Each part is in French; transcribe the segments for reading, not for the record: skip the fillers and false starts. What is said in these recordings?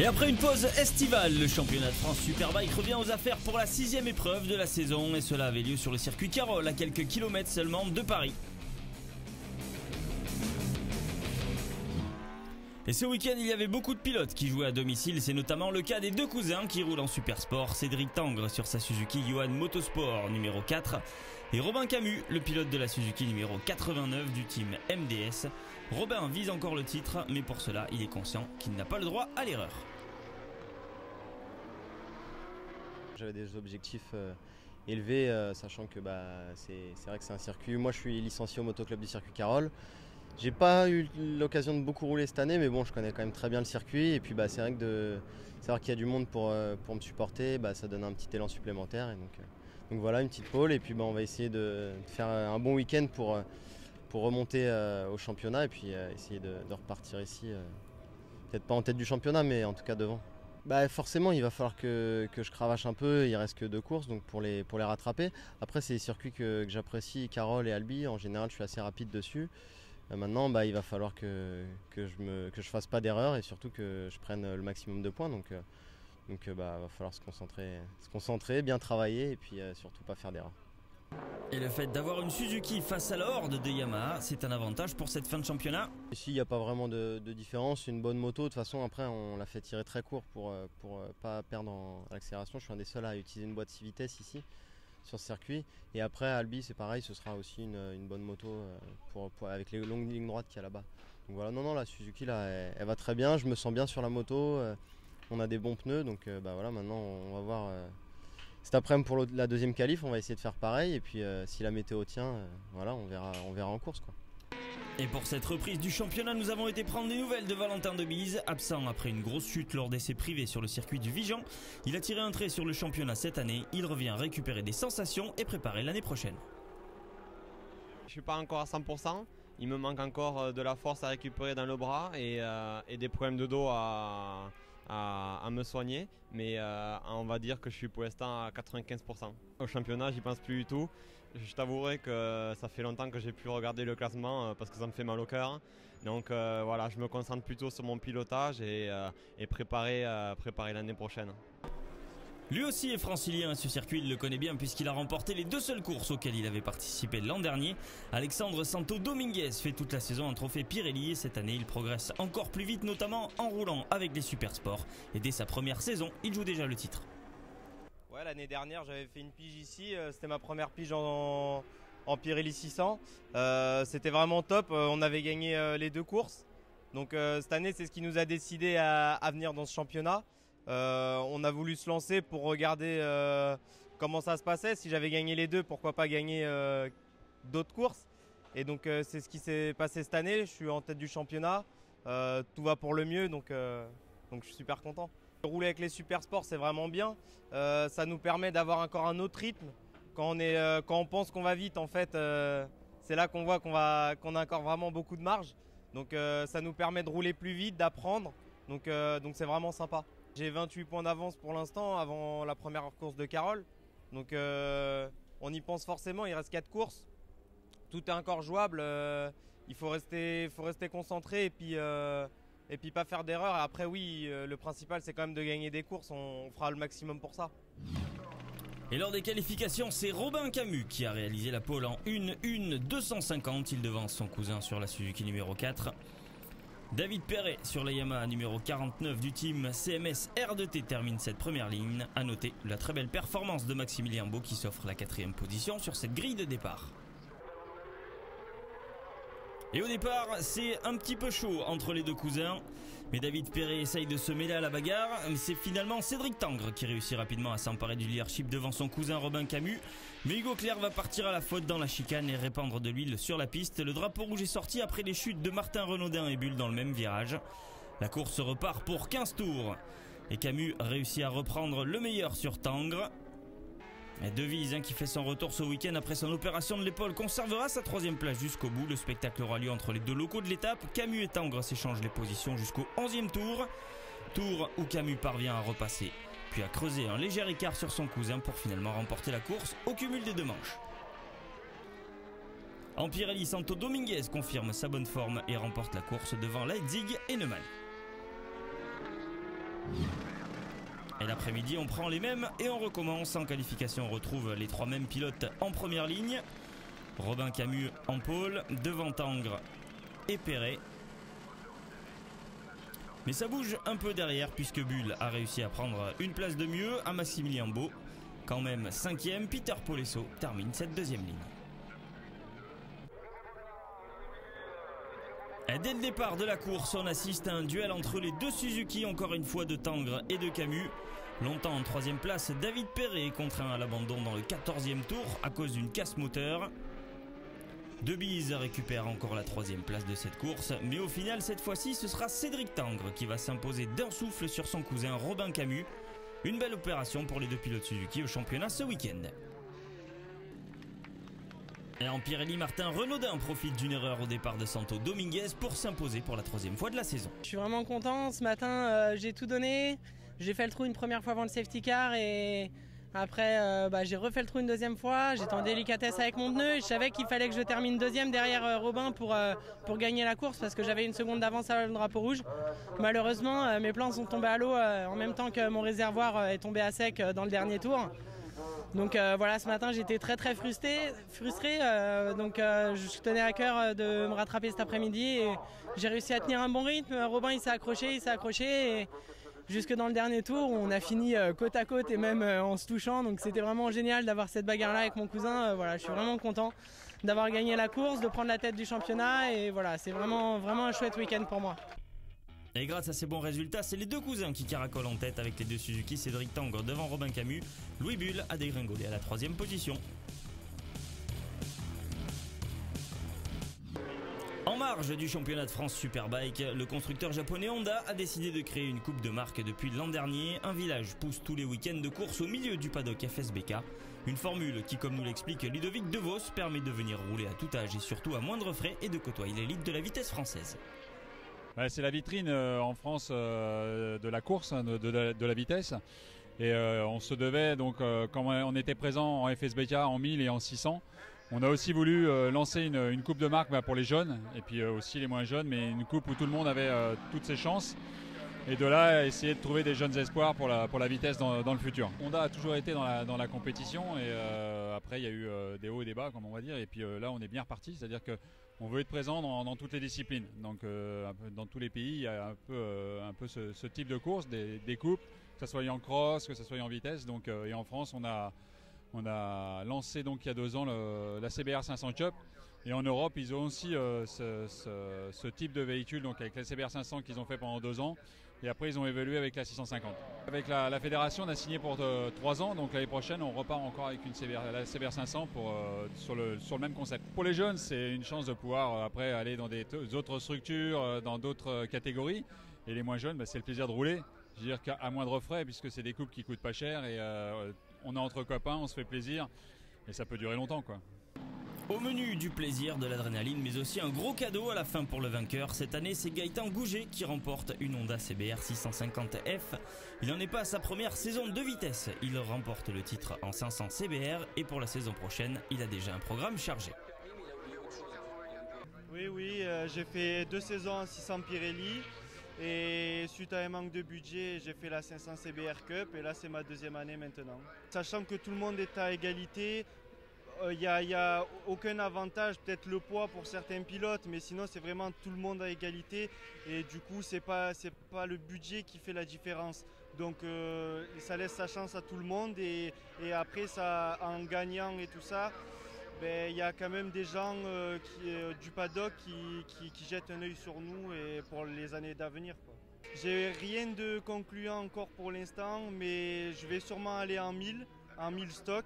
Et après une pause estivale, le championnat de France Superbike revient aux affaires pour la 6e épreuve de la saison et cela avait lieu sur le circuit Carole à quelques kilomètres seulement de Paris. Et ce week-end, il y avait beaucoup de pilotes qui jouaient à domicile, c'est notamment le cas des deux cousins qui roulent en Supersport, Cédric Tangre sur sa Suzuki Yohan Motorsport numéro 4 et Robin Camus, le pilote de la Suzuki numéro 89 du team MDS. Robin vise encore le titre, mais pour cela, il est conscient qu'il n'a pas le droit à l'erreur. J'avais des objectifs élevés, sachant que c'est vrai que c'est un circuit. Moi, je suis licencié au motoclub du circuit Carole. J'ai pas eu l'occasion de beaucoup rouler cette année, mais bon, je connais quand même très bien le circuit. Et puis, c'est vrai que de savoir qu'il y a du monde pour me supporter, ça donne un petit élan supplémentaire. Et donc voilà, une petite pole. Et puis, on va essayer de faire un bon week-end pour remonter au championnat et puis essayer de repartir ici. Peut-être pas en tête du championnat, mais en tout cas devant. Forcément, il va falloir que je cravache un peu. Il reste que 2 courses donc pour les rattraper. Après, c'est des circuits que j'apprécie, Carole et Albi. En général, je suis assez rapide dessus. Maintenant, il va falloir que je fasse pas d'erreur et surtout que je prenne le maximum de points. Donc, va falloir se concentrer, bien travailler et puis surtout pas faire d'erreur. Et le fait d'avoir une Suzuki face à la horde de Yamaha, c'est un avantage pour cette fin de championnat. Ici, il n'y a pas vraiment de différence. C'est une bonne moto. De toute façon, après, on l'a fait tirer très court pour pas perdre en accélération. Je suis un des seuls à utiliser une boîte 6 vitesses ici sur ce circuit. Et après, Albi, c'est pareil. Ce sera aussi une bonne moto avec les longues lignes droites qu'il y a là-bas. Donc voilà, non, la Suzuki, là, elle va très bien. Je me sens bien sur la moto. On a des bons pneus. Donc voilà, maintenant, on va voir... Cet après-midi pour la deuxième qualif, on va essayer de faire pareil et puis si la météo tient, voilà, on verra en course quoi. Et pour cette reprise du championnat, nous avons été prendre des nouvelles de Valentin Debise. Absent après une grosse chute lors d'essais privés sur le circuit du Vigan, il a tiré un trait sur le championnat cette année. Il revient récupérer des sensations et préparer l'année prochaine. Je suis pas encore à 100%. Il me manque encore de la force à récupérer dans le bras et des problèmes de dos à me soigner, mais on va dire que je suis pour l'instant à 95%. Au championnat, j'y pense plus du tout. Je t'avouerai que ça fait longtemps que j'ai pu regarder le classement parce que ça me fait mal au cœur. Donc voilà, je me concentre plutôt sur mon pilotage et préparer l'année prochaine. Lui aussi est francilien à ce circuit, il le connaît bien puisqu'il a remporté les 2 seules courses auxquelles il avait participé l'an dernier. Alexandre Santo Dominguez fait toute la saison un trophée Pirelli et cette année il progresse encore plus vite, notamment en roulant avec les Supersports. Et dès sa première saison, il joue déjà le titre. Ouais, l'année dernière j'avais fait une pige ici, c'était ma première pige en Pirelli 600. C'était vraiment top, on avait gagné les 2 courses. Donc cette année c'est ce qui nous a décidé à venir dans ce championnat. On a voulu se lancer pour regarder comment ça se passait. Si j'avais gagné les 2, pourquoi pas gagner d'autres courses. Et donc c'est ce qui s'est passé cette année. Je suis en tête du championnat. Tout va pour le mieux, donc je suis super content. Rouler avec les Supersports, c'est vraiment bien. Ça nous permet d'avoir encore un autre rythme. Quand on pense qu'on va vite, en fait, c'est là qu'on voit qu'on a encore vraiment beaucoup de marge. Donc ça nous permet de rouler plus vite, d'apprendre. Donc c'est vraiment sympa. J'ai 28 points d'avance pour l'instant avant la première course de Carole. Donc on y pense forcément, il reste 4 courses. Tout est encore jouable. Il faut rester concentré et puis pas faire d'erreur. Après oui, le principal c'est quand même de gagner des courses. On fera le maximum pour ça. Et lors des qualifications, c'est Robin Camus qui a réalisé la pole en 1-1-250. Il devance son cousin sur la Suzuki numéro 4. David Perret sur la Yamaha numéro 49 du team CMS R2T termine cette première ligne. A noter la très belle performance de Maximilien Beau qui s'offre la 4e position sur cette grille de départ. Et au départ, c'est un petit peu chaud entre les deux cousins. Mais David Perret essaye de se mêler à la bagarre. Mais c'est finalement Cédric Tangre qui réussit rapidement à s'emparer du leadership devant son cousin Robin Camus. Mais Hugo Clerc va partir à la faute dans la chicane et répandre de l'huile sur la piste. Le drapeau rouge est sorti après les chutes de Martin Renaudin et Bull dans le même virage. La course repart pour 15 tours. Et Camus réussit à reprendre le meilleur sur Tangre. Et Devise qui fait son retour ce week-end après son opération de l'épaule conservera sa 3e place jusqu'au bout. Le spectacle aura lieu entre les 2 locaux de l'étape. Camus et Tangre s'échangent les positions jusqu'au 11e tour. Tour où Camus parvient à repasser, puis à creuser un léger écart sur son cousin pour finalement remporter la course au cumul des 2 manches. En Pirelli, Santo Dominguez confirme sa bonne forme et remporte la course devant Leitzig et Neumann. Et l'après-midi, on prend les mêmes et on recommence. En qualification, on retrouve les 3 mêmes pilotes en première ligne. Robin Camus en pôle, devant Tangres et Perret. Mais ça bouge un peu derrière puisque Bull a réussi à prendre une place de mieux à Massimilien Beau. Quand même 5e, Peter Polesso termine cette 2e ligne. Et dès le départ de la course, on assiste à un duel entre les 2 Suzuki, encore une fois de Tangres et de Camus. Longtemps en 3e place, David Perret est contraint à l'abandon dans le 14e tour à cause d'une casse moteur. Debise récupère encore la 3e place de cette course, mais au final cette fois-ci ce sera Cédric Tangres qui va s'imposer d'un souffle sur son cousin Robin Camus. Une belle opération pour les 2 pilotes Suzuki au championnat ce week-end. Et en Pirelli, Martin Renaudin profite d'une erreur au départ de Santo Dominguez pour s'imposer pour la 3e fois de la saison. Je suis vraiment content, ce matin j'ai tout donné, j'ai fait le trou une première fois avant le safety car et après j'ai refait le trou une 2e fois, j'étais en délicatesse avec mon pneu et je savais qu'il fallait que je termine 2e derrière Robin pour gagner la course parce que j'avais une seconde d'avance à le drapeau rouge. Malheureusement mes plans sont tombés à l'eau en même temps que mon réservoir est tombé à sec dans le dernier tour. Donc voilà, ce matin j'étais très frustré, donc je tenais à cœur de me rattraper cet après-midi et j'ai réussi à tenir un bon rythme. Robin il s'est accroché et jusque dans le dernier tour on a fini côte à côte et même en se touchant, donc c'était vraiment génial d'avoir cette bagarre là avec mon cousin. Voilà, je suis vraiment content d'avoir gagné la course, de prendre la tête du championnat et voilà, c'est vraiment un chouette week-end pour moi. Et grâce à ces bons résultats, c'est les 2 cousins qui caracolent en tête avec les 2 Suzuki. Cédric Tangres devant Robin Camus. Louis Bull a dégringolé à la 3e position. En marge du championnat de France Superbike, le constructeur japonais Honda a décidé de créer une coupe de marque depuis l'an dernier. Un village pousse tous les week-ends de course au milieu du paddock FSBK. Une formule qui, comme nous l'explique Ludovic DeVos, permet de venir rouler à tout âge et surtout à moindre frais et de côtoyer l'élite de la vitesse française. C'est la vitrine en France de la course, de la vitesse. Et on se devait, donc, quand on était présent en FSBK en 1000 et en 600, on a aussi voulu lancer une coupe de marque pour les jeunes et puis aussi les moins jeunes, mais une coupe où tout le monde avait toutes ses chances. Et de là, essayer de trouver des jeunes espoirs pour la vitesse dans le futur. Honda a toujours été dans la compétition et après il y a eu des hauts et des bas, comme on va dire. Et puis là, on est bien reparti, c'est-à-dire qu'on veut être présent dans toutes les disciplines. Donc dans tous les pays, il y a un peu ce type de course, des coupes, que ce soit en cross, que ce soit en vitesse. Donc, et en France, on a lancé donc, il y a 2 ans la CBR 500 Cup. Et en Europe, ils ont aussi ce type de véhicule, donc avec la CBR 500 qu'ils ont fait pendant 2 ans. Et après, ils ont évolué avec la 650. Avec la fédération, on a signé pour 3 ans. Donc l'année prochaine, on repart encore avec la CBR 500 sur le même concept. Pour les jeunes, c'est une chance de pouvoir après aller dans des autres structures, dans d'autres catégories. Et les moins jeunes, c'est le plaisir de rouler. Je veux dire qu'à moindre frais, puisque c'est des coupes qui coûtent pas cher. Et on est entre copains, on se fait plaisir. Et ça peut durer longtemps, quoi. Au menu du plaisir, de l'adrénaline, mais aussi un gros cadeau à la fin pour le vainqueur. Cette année, c'est Gaëtan Gouget qui remporte une Honda CBR 650F. Il n'en est pas à sa première saison de vitesse. Il remporte le titre en 500 CBR et pour la saison prochaine, il a déjà un programme chargé. Oui, j'ai fait 2 saisons en 600 Pirelli et suite à un manque de budget, j'ai fait la 500 CBR Cup et là, c'est ma 2e année maintenant. Sachant que tout le monde est à égalité, il n'y a aucun avantage, peut-être le poids pour certains pilotes, mais sinon c'est vraiment tout le monde à égalité et du coup c'est pas le budget qui fait la différence. Donc ça laisse sa chance à tout le monde et après ça, en gagnant et tout ça, il y a quand même des gens du paddock qui jettent un œil sur nous et pour les années d'avenir. J'ai rien de concluant encore pour l'instant, mais je vais sûrement aller en 1000 stock.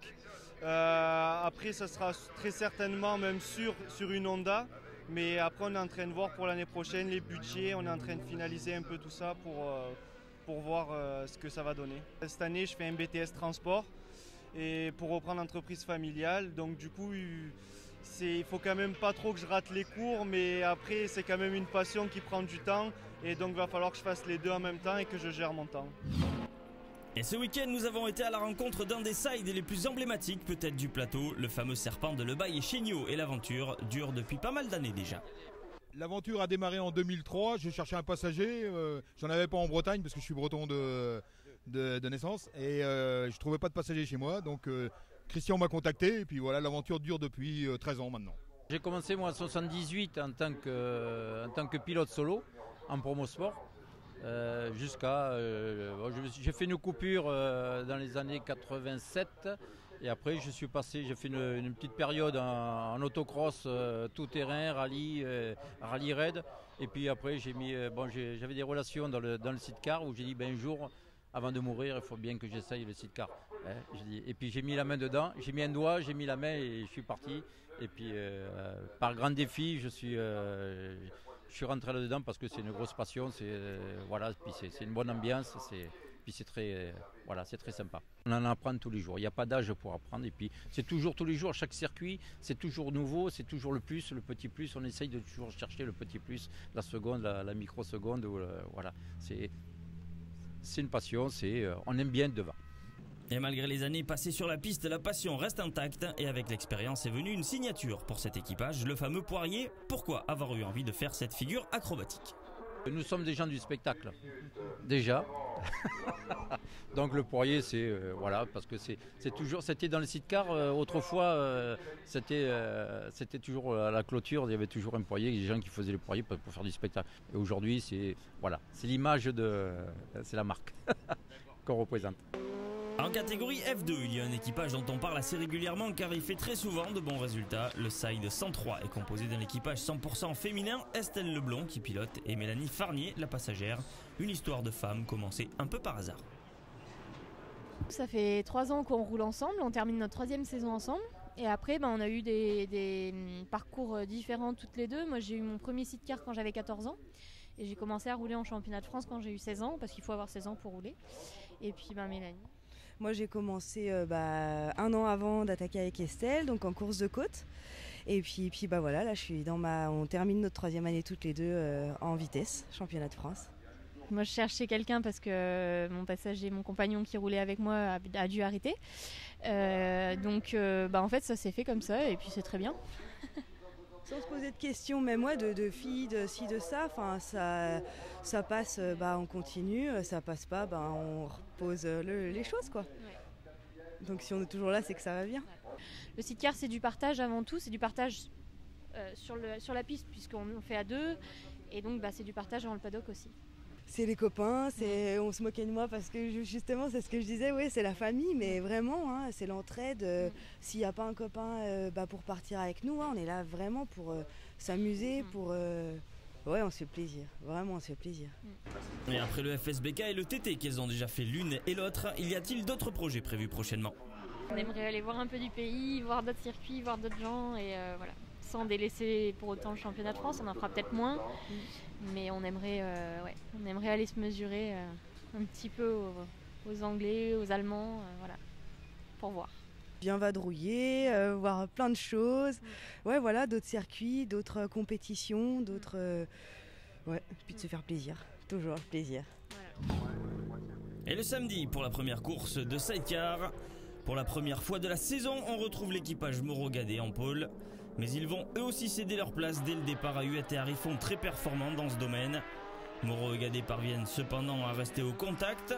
Après ça sera très certainement même sur une Honda, mais après on est en train de voir pour l'année prochaine les budgets, on est en train de finaliser un peu tout ça pour voir ce que ça va donner. Cette année je fais un BTS transport et pour reprendre entreprise familiale, donc du coup il faut quand même pas trop que je rate les cours, mais après c'est quand même une passion qui prend du temps et donc il va falloir que je fasse les 2 en même temps et que je gère mon temps. Et ce week-end, nous avons été à la rencontre d'un des sides les plus emblématiques peut-être du plateau, le fameux serpent de Lebaille et Chéniaud. Et l'aventure dure depuis pas mal d'années déjà. L'aventure a démarré en 2003, je cherchais un passager, j'en avais pas en Bretagne parce que je suis breton de naissance et je trouvais pas de passager chez moi, donc Christian m'a contacté et puis voilà, l'aventure dure depuis 13 ans maintenant. J'ai commencé moi en 78 en tant que pilote solo en promo sport. Jusqu'à j'ai fait une coupure dans les années 87 et après j'ai fait une petite période en autocross tout terrain, rallye raid, et puis après j'avais des relations dans le sidecar où j'ai dit un jour avant de mourir il faut bien que j'essaye le sidecar, hein, et puis j'ai mis la main dedans, j'ai mis un doigt, j'ai mis la main et je suis parti, et puis par grand défi je suis rentré là-dedans parce que c'est une grosse passion, puis c'est une bonne ambiance, puis c'est très sympa. On en apprend tous les jours, il n'y a pas d'âge pour apprendre, et puis c'est toujours tous les jours, chaque circuit, c'est toujours nouveau, c'est toujours le plus, le petit plus, on essaye de toujours chercher le petit plus, la seconde, la microseconde, voilà, c'est une passion, on aime bien être devant. Et malgré les années passées sur la piste, la passion reste intacte et avec l'expérience est venue une signature pour cet équipage, le fameux Poirier. Pourquoi avoir eu envie de faire cette figure acrobatique? Nous sommes des gens du spectacle, déjà. Donc le Poirier, parce que c'était dans le sidecar, autrefois, c'était toujours à la clôture, il y avait toujours un Poirier, des gens qui faisaient le Poirier pour faire du spectacle. Et aujourd'hui, c'est l'image c'est la marque qu'on représente. En catégorie F2, il y a un équipage dont on parle assez régulièrement car il fait très souvent de bons résultats. Le Side 103 est composé d'un équipage 100% féminin, Estelle Leblond qui pilote et Mélanie Farnier, la passagère. Une histoire de femme commencée un peu par hasard. Ça fait 3 ans qu'on roule ensemble, on termine notre 3e saison ensemble. Et après, on a eu des parcours différents toutes les deux. Moi, j'ai eu mon premier sidecar quand j'avais 14 ans. Et j'ai commencé à rouler en championnat de France quand j'ai eu 16 ans, parce qu'il faut avoir 16 ans pour rouler. Et puis Mélanie. Moi j'ai commencé 1 an avant d'attaquer avec Estelle, donc en course de côte. Et puis voilà, là je suis on termine notre 3e année toutes les deux en vitesse, championnat de France. Moi je cherchais quelqu'un parce que mon passager, mon compagnon qui roulait avec moi a dû arrêter. En fait ça s'est fait comme ça et puis c'est très bien. Sans se poser de questions, même moi, de filles, de ci, de ça, ça passe, on continue, ça passe pas, on repose les choses, quoi. Ouais. Donc si on est toujours là, c'est que ça va bien. Le sidecar, c'est du partage avant tout, c'est du partage sur la piste, puisqu'on fait à 2, et donc c'est du partage dans le paddock aussi. C'est les copains, on se moquait de moi parce que justement c'est ce que je disais, c'est la famille, mais vraiment c'est l'entraide. S'il n'y a pas un copain pour partir avec nous, on est là vraiment pour s'amuser, on se fait plaisir, vraiment on se fait plaisir. Et après le FSBK et le TT qu'elles ont déjà fait l'une et l'autre, y a-t-il d'autres projets prévus prochainement? On aimerait aller voir un peu du pays, voir d'autres circuits, voir d'autres gens et voilà. Sans délaisser pour autant le championnat de France, on en fera peut-être moins. Mais on aimerait aller se mesurer un petit peu aux Anglais, aux Allemands, pour voir. Bien vadrouiller, voir plein de choses, d'autres circuits, d'autres compétitions, puis de se faire plaisir, toujours plaisir. Voilà. Et le samedi, pour la première course de sidecar, pour la première fois de la saison, on retrouve l'équipage Moreau-Gadet en pôle. Mais ils vont eux aussi céder leur place dès le départ à Huet et Harifon, très performants dans ce domaine. Moreau et Gadet parviennent cependant à rester au contact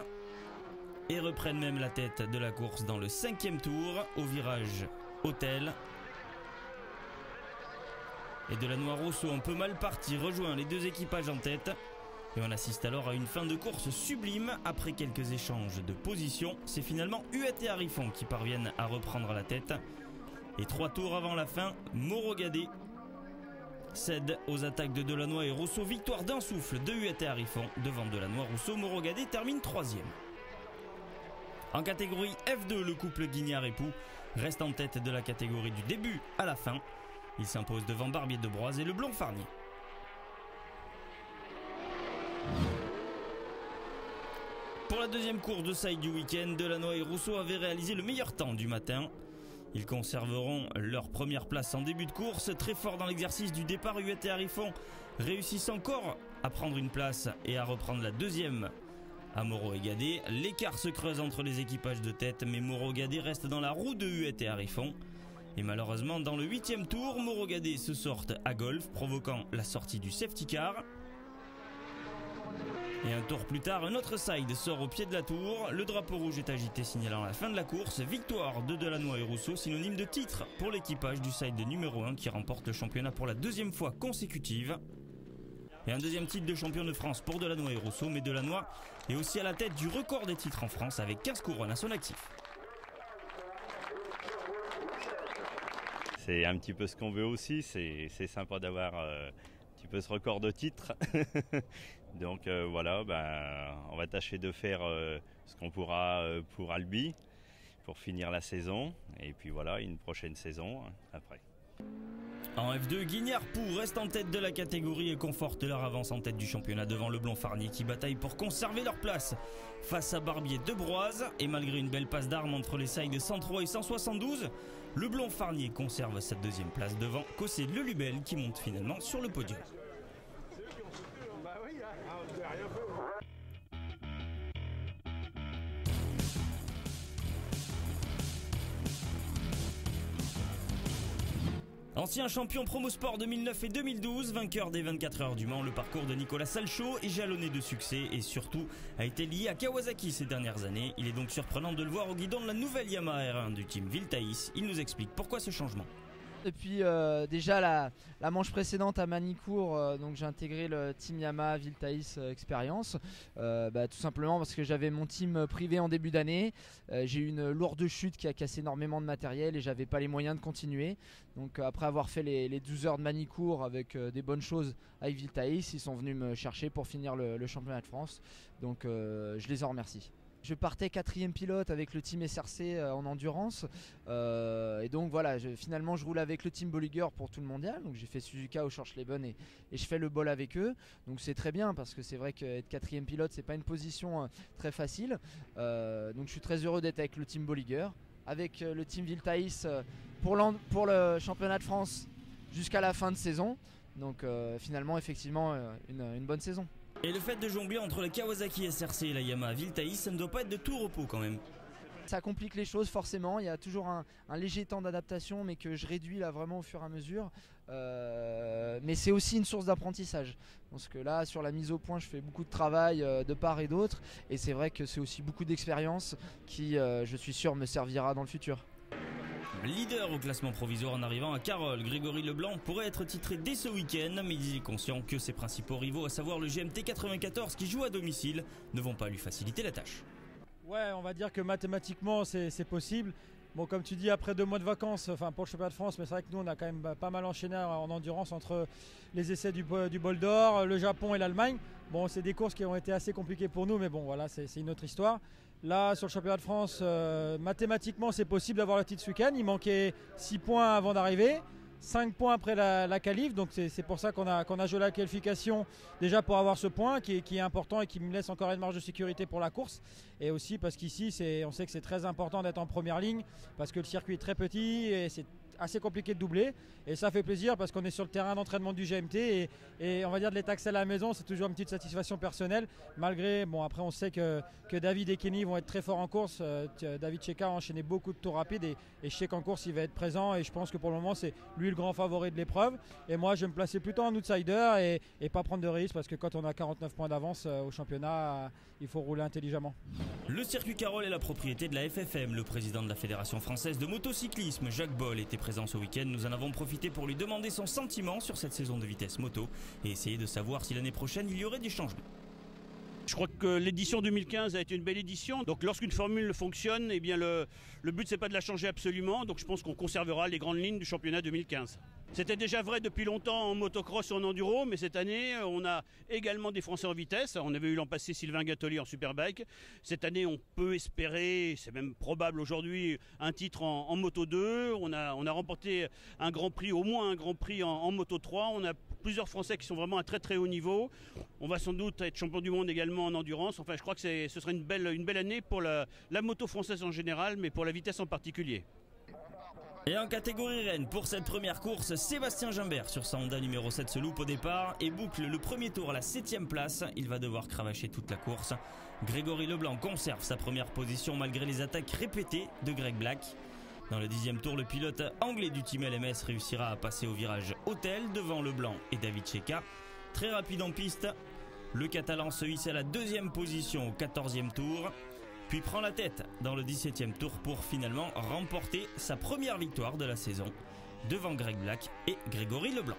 et reprennent même la tête de la course dans le 5e tour au virage Hôtel. Et Delannoy-Rousseau, un peu mal parti, rejoint les deux équipages en tête. Et on assiste alors à une fin de course sublime. Après quelques échanges de positions, c'est finalement Huet et Harifon qui parviennent à reprendre la tête. Et 3 tours avant la fin, Moreau-Gadet cède aux attaques de Delannoy et Rousseau. Victoire d'un souffle de Huet et Harifon devant Delannoy-Rousseau. Moreau-Gadet termine 3e. En catégorie F2, le couple Guignard-Époux reste en tête de la catégorie du début à la fin. Il s'impose devant Barbier de Broise et Leblond-Farnier. Pour la deuxième course de side du week-end, Delannoy et Rousseau avaient réalisé le meilleur temps du matin. Ils conserveront leur première place en début de course. Très fort dans l'exercice du départ, Huet et Harifon réussissent encore à prendre une place et à reprendre la deuxième à Moreau et Gadet. L'écart se creuse entre les équipages de tête, mais Moreau et Gadet reste dans la roue de Huet et Harifon. Et malheureusement, dans le 8e tour, Mourogade se sortent à golf, provoquant la sortie du safety car. Et un tour plus tard, un autre side sort au pied de la tour. Le drapeau rouge est agité, signalant la fin de la course. Victoire de Delannoy et Rousseau, synonyme de titre pour l'équipage du side numéro 1 qui remporte le championnat pour la 2e fois consécutive. Et un 2e titre de champion de France pour Delannoy et Rousseau, mais Delannoy est aussi à la tête du record des titres en France avec 15 couronnes à son actif. C'est un petit peu ce qu'on veut aussi, c'est sympa d'avoir un petit peu ce record de titres. Donc voilà, on va tâcher de faire ce qu'on pourra pour Albi, pour finir la saison. Et puis voilà, une prochaine saison après. En F2, Guignard-Pou reste en tête de la catégorie et conforte leur avance en tête du championnat devant le Blond-Farnier qui bataille pour conserver leur place face à Barbier de Broise. Et malgré une belle passe d'armes entre les sides 103 et 172, le Blond-Farnier conserve cette 2e place devant Cossé Le Lubel qui monte finalement sur le podium. Ancien champion Promosport 2009 et 2012, vainqueur des 24 heures du Mans, le parcours de Nicolas Salchaud est jalonné de succès et surtout a été lié à Kawasaki ces dernières années. Il est donc surprenant de le voir au guidon de la nouvelle Yamaha R1 du team Viltaïs. Il nous explique pourquoi ce changement. Depuis déjà la manche précédente à Manicourt, donc j'ai intégré le team Yamaha Viltaïs Experience, tout simplement parce que j'avais mon team privé en début d'année. J'ai eu une lourde chute qui a cassé énormément de matériel et j'avais pas les moyens de continuer. Donc après avoir fait les 12 heures de Manicourt avec des bonnes choses avec Viltaïs, ils sont venus me chercher pour finir le championnat de France. Donc je les en remercie. Je partais 4e pilote avec le team SRC en endurance et donc voilà, finalement je roule avec le team Bolliger pour tout le mondial. Donc j'ai fait Suzuka au Schorschleben et je fais le bol avec eux. Donc c'est très bien parce que c'est vrai qu'être 4e pilote c'est pas une position très facile. Donc je suis très heureux d'être avec le team Bolliger, avec le team Viltaïs pour le championnat de France jusqu'à la fin de saison. Donc finalement effectivement une bonne saison. Et le fait de jongler entre la Kawasaki SRC et la Yamaha Viltaïs, ça ne doit pas être de tout repos quand même. Ça complique les choses forcément, il y a toujours un léger temps d'adaptation mais que je réduis là vraiment au fur et à mesure. Mais c'est aussi une source d'apprentissage. Parce que là sur la mise au point je fais beaucoup de travail de part et d'autre. Et c'est vrai que c'est aussi beaucoup d'expérience qui je suis sûr me servira dans le futur. Leader au classement provisoire en arrivant à Carole, Grégory Leblanc pourrait être titré dès ce week-end, mais il est conscient que ses principaux rivaux, à savoir le GMT 94 qui joue à domicile, ne vont pas lui faciliter la tâche. Ouais, on va dire que mathématiquement c'est possible. Bon, comme tu dis, après 2 mois de vacances, pour le championnat de France, mais c'est vrai que nous on a quand même pas mal enchaîné en endurance entre les essais du Bol d'Or, le Japon et l'Allemagne. Bon, c'est des courses qui ont été assez compliquées pour nous, mais bon voilà, c'est une autre histoire. Là, sur le championnat de France, mathématiquement, c'est possible d'avoir le titre ce week-end. Il manquait 6 points avant d'arriver, 5 points après la qualif. Donc c'est pour ça qu'on a joué la qualification déjà pour avoir ce point qui est important et qui me laisse encore une marge de sécurité pour la course. Et aussi parce qu'ici, on sait que c'est très important d'être en première ligne parce que le circuit est très petit et c'est assez compliqué de doubler. Et ça fait plaisir parce qu'on est sur le terrain d'entraînement du GMT et on va dire de les taxer à la maison, c'est toujours une petite satisfaction personnelle. Malgré, bon après on sait que David et Kenny vont être très forts en course. David Checa a enchaîné beaucoup de tours rapides et je sais qu'en course il va être présent et je pense que pour le moment c'est lui le grand favori de l'épreuve. Et moi je vais me placer plutôt en outsider et pas prendre de risques parce que quand on a 49 points d'avance au championnat, il faut rouler intelligemment. Le circuit Carole est la propriété de la FFM. Le président de la Fédération française de motocyclisme, Jacques Boll, était présent ce week-end. Nous en avons profité pour lui demander son sentiment sur cette saison de vitesse moto et essayer de savoir si l'année prochaine il y aurait des changements. Je crois que l'édition 2015 a été une belle édition. Donc lorsqu'une formule fonctionne, eh bien le but c'est pas de la changer absolument. Donc je pense qu'on conservera les grandes lignes du championnat 2015. C'était déjà vrai depuis longtemps en motocross et en enduro, mais cette année on a également des Français en vitesse. On avait eu l'an passé Sylvain Gattoli en Superbike. Cette année on peut espérer, c'est même probable aujourd'hui, un titre en Moto 2. On a remporté un grand prix, au moins un grand prix en Moto 3. On a plusieurs Français qui sont vraiment à très très haut niveau. On va sans doute être champion du monde également en endurance. Enfin je crois que ce sera une belle année pour la moto française en général, mais pour la vitesse en particulier. Et en catégorie Rennes, pour cette première course, Sébastien Gimbert sur sa Honda numéro 7 se loupe au départ et boucle le premier tour à la 7e place. Il va devoir cravacher toute la course. Grégory Leblanc conserve sa première position malgré les attaques répétées de Greg Black. Dans le 10e tour, le pilote anglais du team LMS réussira à passer au virage hôtel devant Leblanc et David Checa. Très rapide en piste, le Catalan se hisse à la 2e position au 14e tour, puis prend la tête dans le 17e tour pour finalement remporter sa première victoire de la saison devant Greg Black et Grégory Leblanc.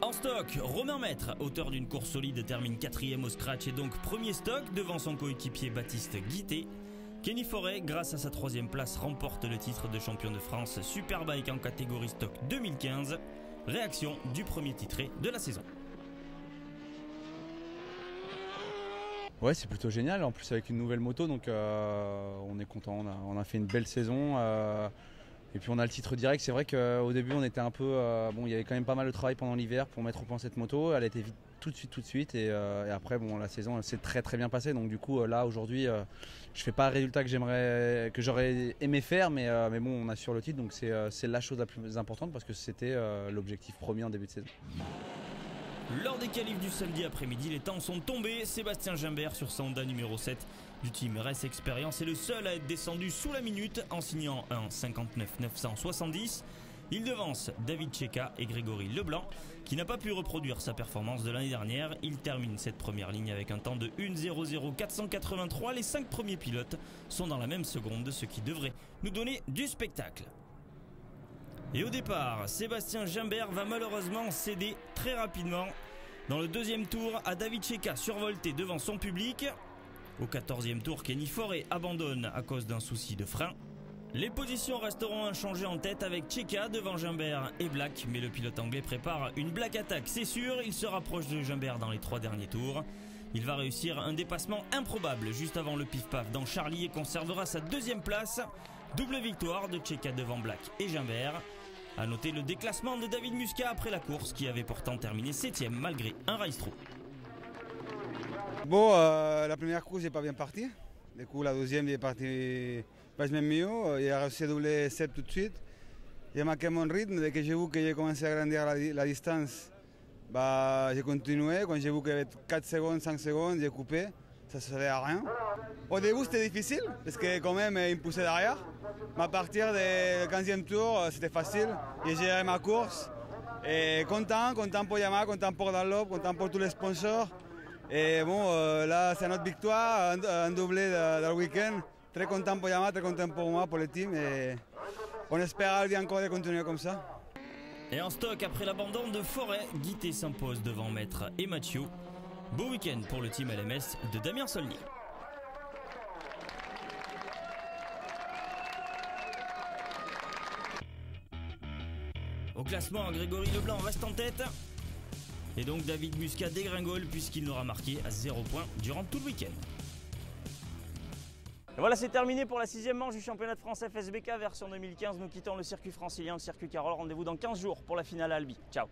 En stock, Romain Maître, auteur d'une course solide, termine 4e au scratch et donc premier stock devant son coéquipier Baptiste Guité. Kenny Forêt, grâce à sa 3e place, remporte le titre de champion de France Superbike en catégorie stock 2015. Réaction du premier titré de la saison. Ouais, c'est plutôt génial, en plus avec une nouvelle moto, donc on est content, on a fait une belle saison. Et puis on a le titre direct. C'est vrai qu'au début on était un peu... bon, il y avait quand même pas mal de travail pendant l'hiver pour mettre au point cette moto. Elle a été vite tout de suite. Et après, bon, la saison elle s'est très bien passée. Donc du coup là aujourd'hui, je fais pas le résultat que j'aurais aimé faire. Mais bon, on assure le titre. Donc c'est la chose la plus importante parce que c'était l'objectif premier en début de saison. Lors des qualifs du samedi après-midi, les temps sont tombés. Sébastien Gimbert sur sa Honda numéro 7 du team Race Experience est le seul à être descendu sous la minute en signant un 59,970. Il devance David Checa et Grégory Leblanc qui n'a pas pu reproduire sa performance de l'année dernière. Il termine cette première ligne avec un temps de 1:00,483. Les 5 premiers pilotes sont dans la même seconde, ce qui devrait nous donner du spectacle. Et au départ, Sébastien Gimbert va malheureusement céder très rapidement dans le 2e tour à David Checa, survolté devant son public. Au 14e tour, Kenny Forêt abandonne à cause d'un souci de frein. Les positions resteront inchangées en tête avec Checa devant Gimbert et Black, mais le pilote anglais prépare une Black Attack, c'est sûr. Il se rapproche de Gimbert dans les 3 derniers tours. Il va réussir un dépassement improbable juste avant le pif-paf dans Charlie et conservera sa 2e place. Double victoire de Checa devant Black et Gimbert. A noter le déclassement de David Muscat après la course qui avait pourtant terminé 7e malgré un race-trou. Bon, la première course n'est pas bien partie. Du coup, la deuxième est partie pas même mieux. Il a réussi à doubler 7 tout de suite. J'ai marqué mon rythme. Dès que j'ai vu que j'ai commencé à grandir la distance, bah, j'ai continué. Quand j'ai vu qu'il y avait 4 secondes, 5 secondes, j'ai coupé. Ça ne servait à rien. Au début, c'était difficile parce que quand même, il me poussait derrière. Mais à partir du 15e tour, c'était facile. J'ai géré ma course. Et content pour Yamaha, content pour Dunlop, content pour tous les sponsors. Et bon, là, c'est notre victoire, un doublé dans le week-end. Très content pour Yamaha, très content pour moi, pour le team. Et on espère encore de continuer comme ça. Et en stock, après l'abandon de Forêt, Guité s'impose devant Maître et Mathieu. Beau week-end pour le team LMS de Damien Saulnier. Au classement, Grégory Leblanc reste en tête. Et donc David Muscat dégringole puisqu'il n'aura marqué à 0 points durant tout le week-end. Et voilà, c'est terminé pour la 6e manche du championnat de France FSBK version 2015. Nous quittons le circuit francilien, le circuit Carole. Rendez-vous dans 15 jours pour la finale à Albi. Ciao.